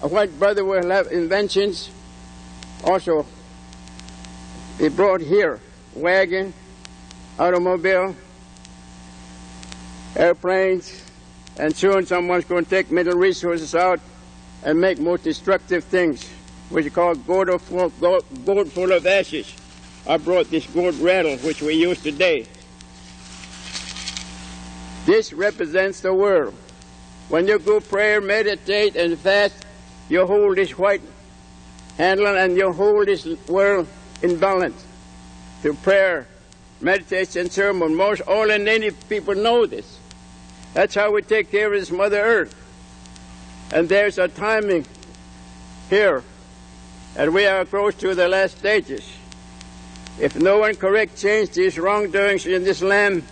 a white brother will have inventions. Also, he brought here wagon, automobile, airplanes, and soon someone's going to take mineral resources out and make more destructive things, which is called gold full of ashes. I brought this gold rattle, which we use today. This represents the world. When you go pray, meditate, and fast, you hold this white handle and you hold this world in balance. Through prayer, meditation, sermon, most all the native people know this. That's how we take care of this Mother Earth. And there's a timing here, and we are close to the last stages. If no one correct change these wrongdoings in this land,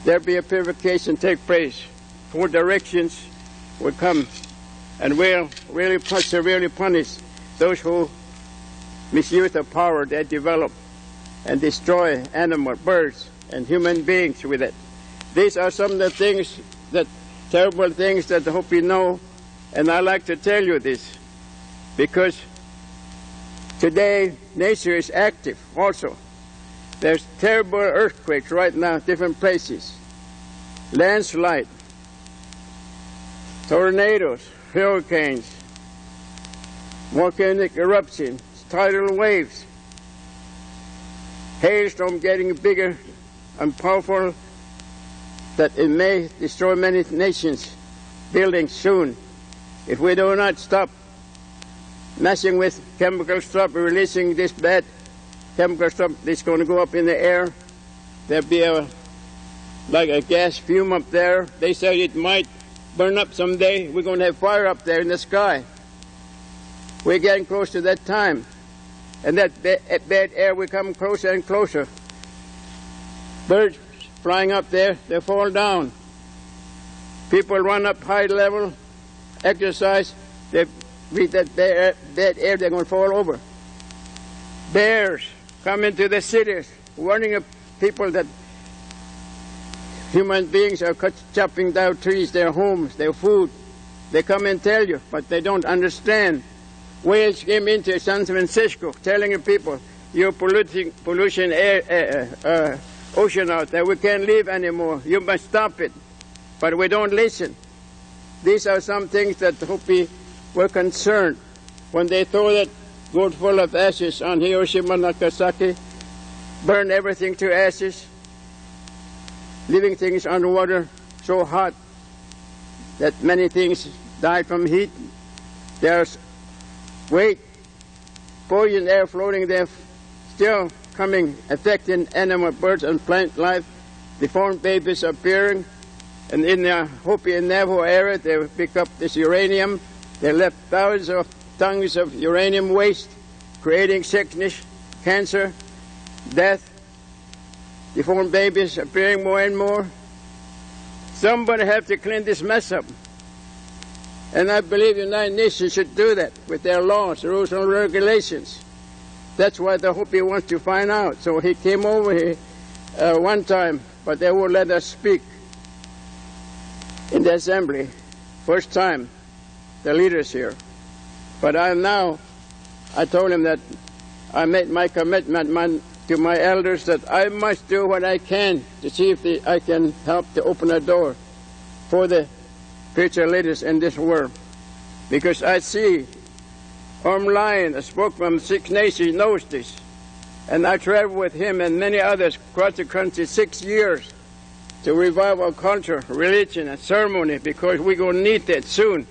there be a purification take place. 4 directions will come, and will really severely punish those who misuse the power they develop and destroy animals, birds, and human beings with it. These are some of the things, that terrible things that I hope you know, and I like to tell you this, because today nature is active also. There's terrible earthquakes right now in different places, landslide, tornadoes, hurricanes, volcanic eruptions, tidal waves, hailstorm getting bigger and powerful, that it may destroy many nations' buildings soon. If we do not stop messing with chemical stuff, releasing this bad chemical stuff that's going to go up in the air, there'll be like a gas fume up there. They say it might burn up someday. We're going to have fire up there in the sky. We're getting close to that time. And that bad air will come closer and closer. Birds flying up there, they fall down. People run up high level, exercise, they breathe that bad air, they're going to fall over. Bears come into the cities, warning of people that human beings are chopping down trees, their homes, their food. They come and tell you, but they don't understand. Whales came into San Francisco telling the people, you're pollution ocean out there. We can't live anymore. You must stop it. But we don't listen. These are some things that Hopi were concerned when they throw that gold full of ashes on Hiroshima and Nagasaki, burn everything to ashes, living things underwater so hot that many things died from heat. There's weight, poison air floating there, still coming, affecting animal, birds, and plant life. Deformed babies appearing. And in the Hopi and Navajo area, they pick up this uranium. They left thousands of tons of uranium waste, creating sickness, cancer, death, deformed babies appearing more and more. Somebody have to clean this mess up. And I believe the United Nations should do that with their laws, rules, and regulations. That's why the Hopi wants to find out. So he came over here one time, but they won't let us speak in the assembly. First time, the leaders here. But I told him that I made my commitment to my elders that I must do what I can to see if I can help to open a door for the spiritual leaders in this world. Because I see Lion, a spokesman of 6 nations, knows this. And I traveled with him and many others across the country 6 years to revive our culture, religion, and ceremony, because we're going to need that soon.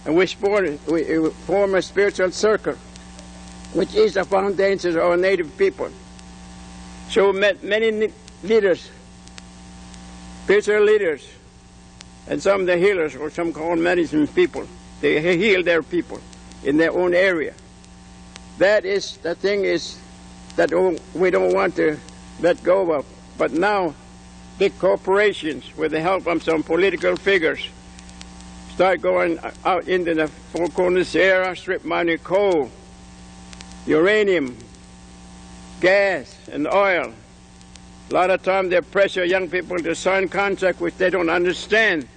And we form a spiritual circle, which is the foundation of our native people. So we met many leaders, spiritual leaders, and some of the healers, or some called medicine people. They heal their people in their own area. That is the thing is that we don't want to let go of. But now, big corporations, with the help of some political figures, start going out into the Four Corners area, strip mining coal, uranium, gas, and oil. A lot of times they pressure young people to sign contracts which they don't understand.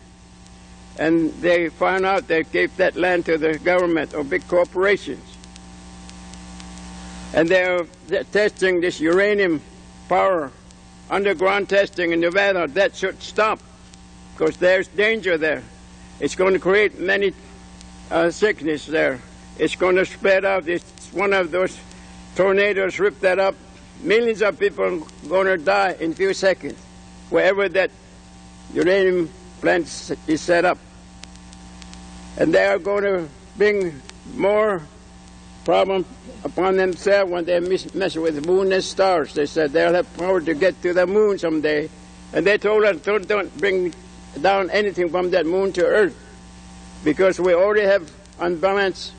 and they found out they gave that land to the government or big corporations. And they're testing this uranium power, underground testing in Nevada. That should stop, because there's danger there. It's going to create many sickness there. It's going to spread out. It's one of those tornadoes rip that up. Millions of people are going to die in a few seconds, wherever that uranium plant is set up. And they are going to bring more problem upon themselves when they mess with the moon and stars. They said they'll have power to get to the moon someday. And they told us, don't bring down anything from that moon to Earth, because we already have unbalanced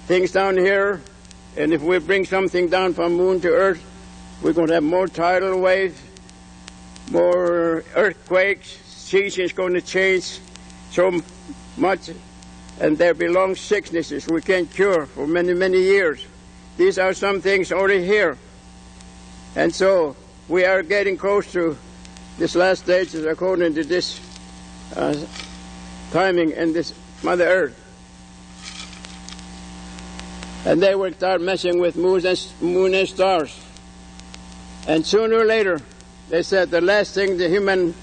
things down here. And if we bring something down from moon to Earth, we're going to have more tidal waves, more earthquakes, seasons going to change so much, and there belong sicknesses we can't cure for many, many years. These are some things already here. And so we are getting close to this last stage according to this timing in this Mother Earth. And they will start messing with moon and stars. And sooner or later, they said the last thing the human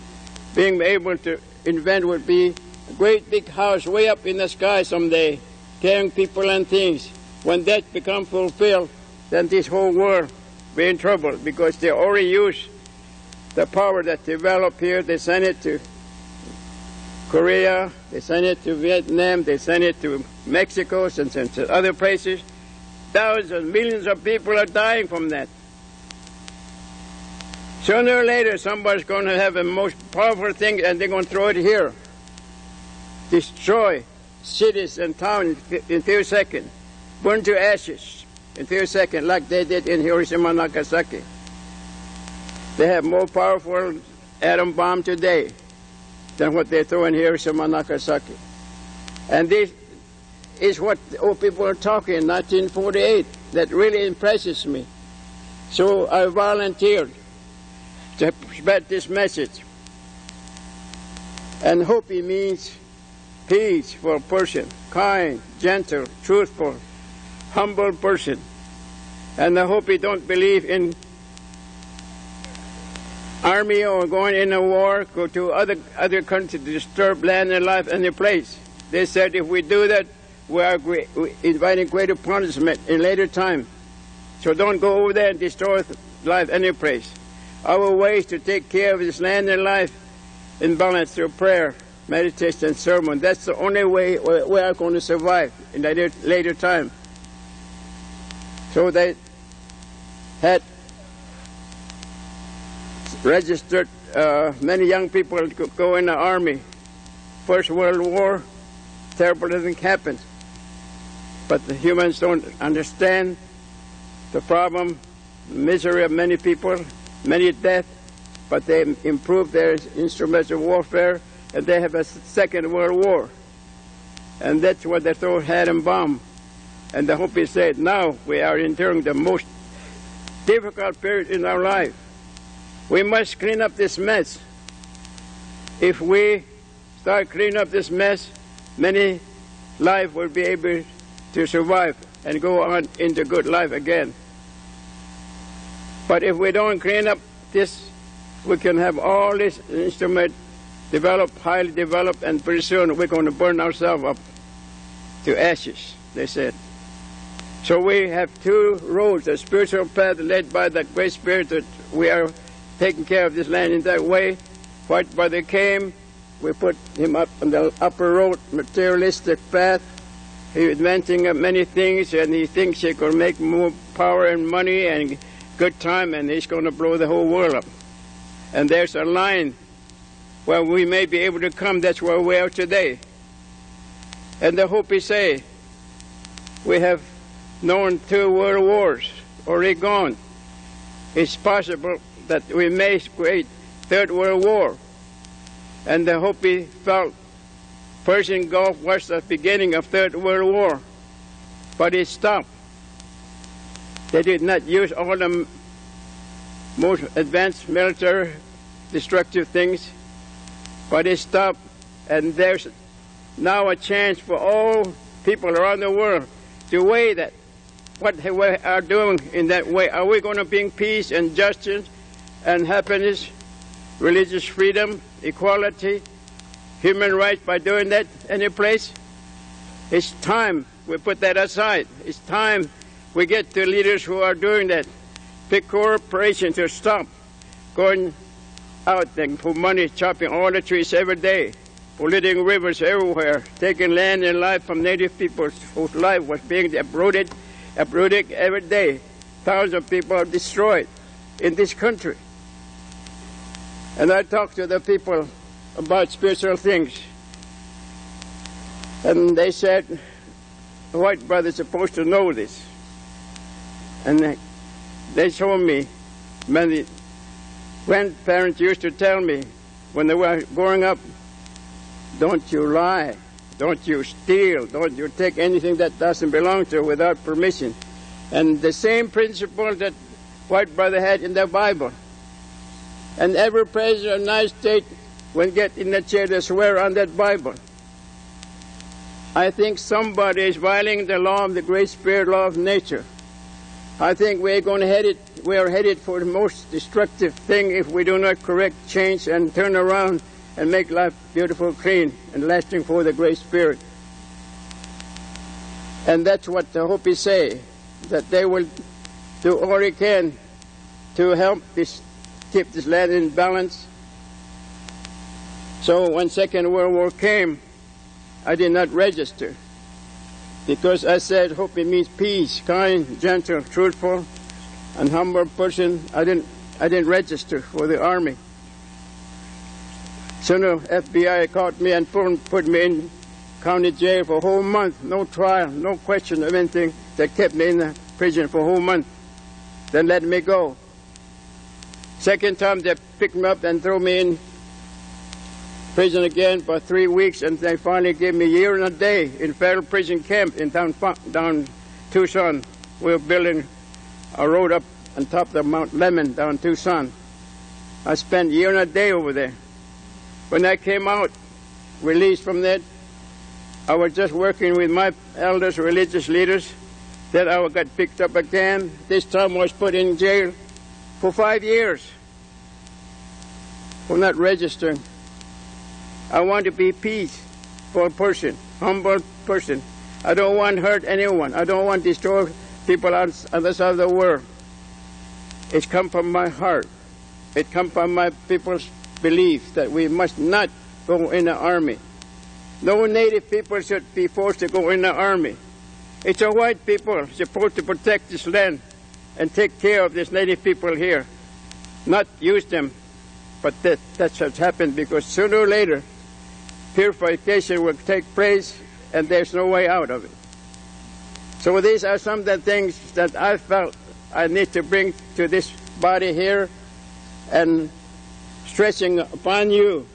being able to invent would be a great big house way up in the sky someday, carrying people and things. When that becomes fulfilled, then this whole world will be in trouble, because they already use the power that developed here. They send it to Korea, they send it to Vietnam, they send it to Mexico and to other places. Thousands, millions of people are dying from that. Sooner or later, somebody's going to have the most powerful thing, and they're going to throw it here. Destroy cities and towns in a few seconds. Burn to ashes in a few seconds, like they did in Hiroshima and Nagasaki. They have more powerful atom bomb today than what they threw in Hiroshima and Nagasaki. And this is what old people are talking in 1948 that really impresses me. So I volunteered to spread this message. And Hopi means peace for a person, kind, gentle, truthful, humble person. And the Hopi don't believe in army or going in a war, go to other countries to disturb land and life any place. They said if we do that, we are inviting greater punishment in later time. So don't go over there and destroy life any place. Our way is to take care of this land and life in balance through prayer, meditation, and sermon. That's the only way we are going to survive in later time. So they had registered many young people to go in the army. First World War, terrible things happened. But the humans don't understand the problem, the misery of many people, many deaths, but they improved their instruments of warfare, and they have a Second World War. And that's what they throw atom bomb. And the Hopi said, now we are enduring the most difficult period in our life. We must clean up this mess. If we start cleaning up this mess, many lives will be able to survive and go on into good life again. But if we don't clean up this, we can have all this instrument developed, highly developed, and pretty soon we're going to burn ourselves up to ashes, they said. So we have two roads, a spiritual path led by the Great Spirit that we are taking care of this land in that way. White brother came, we put him up on the upper road, materialistic path. He's inventing many things, and he thinks he can make more power and money and good time, and he's going to blow the whole world up. And there's a line where we may be able to come. That's where we are today. And the Hopi say, we have known 2 world wars already gone. It's possible that we may create 3rd World War. And the Hopi felt Persian Gulf was the beginning of 3rd World War, but it stopped. They did not use all the most advanced military destructive things, but it stopped, and there's now a chance for all people around the world to weigh that, what we are doing in that way. Are we going to bring peace and justice and happiness, religious freedom, equality, human rights by doing that any place? It's time we put that aside. It's time we get to leaders who are doing that. Big corporations to stop going out and for money, chopping all the trees every day, polluting rivers everywhere, taking land and life from native peoples whose life was being uprooted every day. Thousands of people are destroyed in this country. And I talked to the people about spiritual things. And they said, the white brother's supposed to know this. And they told me, many grandparents used to tell me when they were growing up, don't you lie, don't you steal, don't you take anything that doesn't belong to you without permission. And the same principle that white brother had in the Bible. And every president of the United States, when get in the chair, they swear on that Bible. I think somebody is violating the law of the Great Spirit, law of nature. I think we are headed for the most destructive thing if we do not correct, change, and turn around and make life beautiful, clean, and lasting for the Great Spirit. And that's what the Hopi say, that they will do all they can to help keep this land in balance. So when Second World War came, I did not register because I said Hopi means peace, kind, gentle, truthful, and humble person. I didn't register for the army. So the FBI caught me and put me in county jail for a whole month. No trial, no question of anything. They kept me in the prison for a whole month. Then let me go. Second time they picked me up and threw me in prison again for 3 weeks, and they finally gave me a year and a day in federal prison camp in down Tucson. We were building a road up on top of Mount Lemmon down Tucson. I spent a year and a day over there. When I came out, released from that, I was just working with my elders, religious leaders. Then I got picked up again. This time I was put in jail for 5 years for not registering. I want to be peaceful person, humble person. I don't want to hurt anyone. I don't want to destroy people on the other side of the world. It's come from my heart. It comes from my people's belief that we must not go in the army. No native people should be forced to go in the army. It's a white people supposed to protect this land and take care of these native people here, not use them. But that's what's happened, because sooner or later, purification will take place, and there's no way out of it. So these are some of the things that I felt I need to bring to this body here, and stressing upon you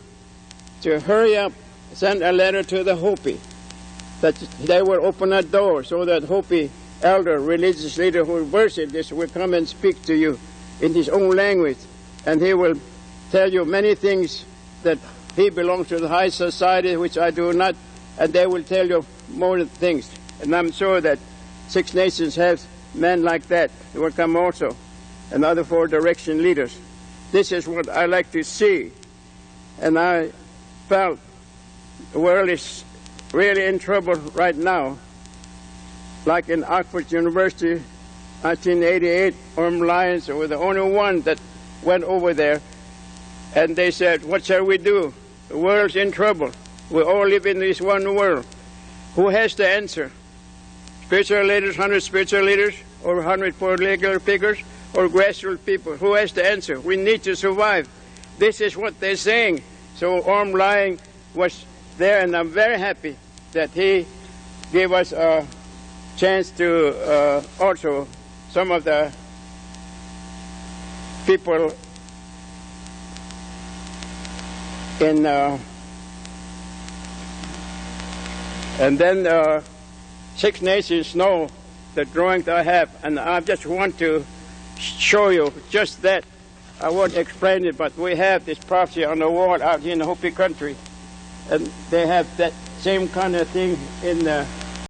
to hurry up, send a letter to the Hopi, that they will open a door so that Hopi elder, religious leader who worship this will come and speak to you in his own language, and he will tell you many things that he belongs to the high society, which I do not, and they will tell you more things. And I'm sure that Six Nations have men like that who will come also, and other four direction leaders. This is what I like to see. And I felt the world is really in trouble right now. Like in Oxford University, 1988, Orm Lyons were the only one that went over there. And they said, what shall we do? The world's in trouble. We all live in this one world. Who has the answer? Spiritual leaders, 100 spiritual leaders, or 100 political figures, or grassroots people? Who has the answer? We need to survive. This is what they're saying. So Orm Lyons was there, and I'm very happy that he gave us a chance to also some of the people in and then Six Nations know the drawings I have, and I just want to show you just that. I won't explain it, but we have this prophecy on the wall out here in the Hopi country, and they have that same kind of thing in the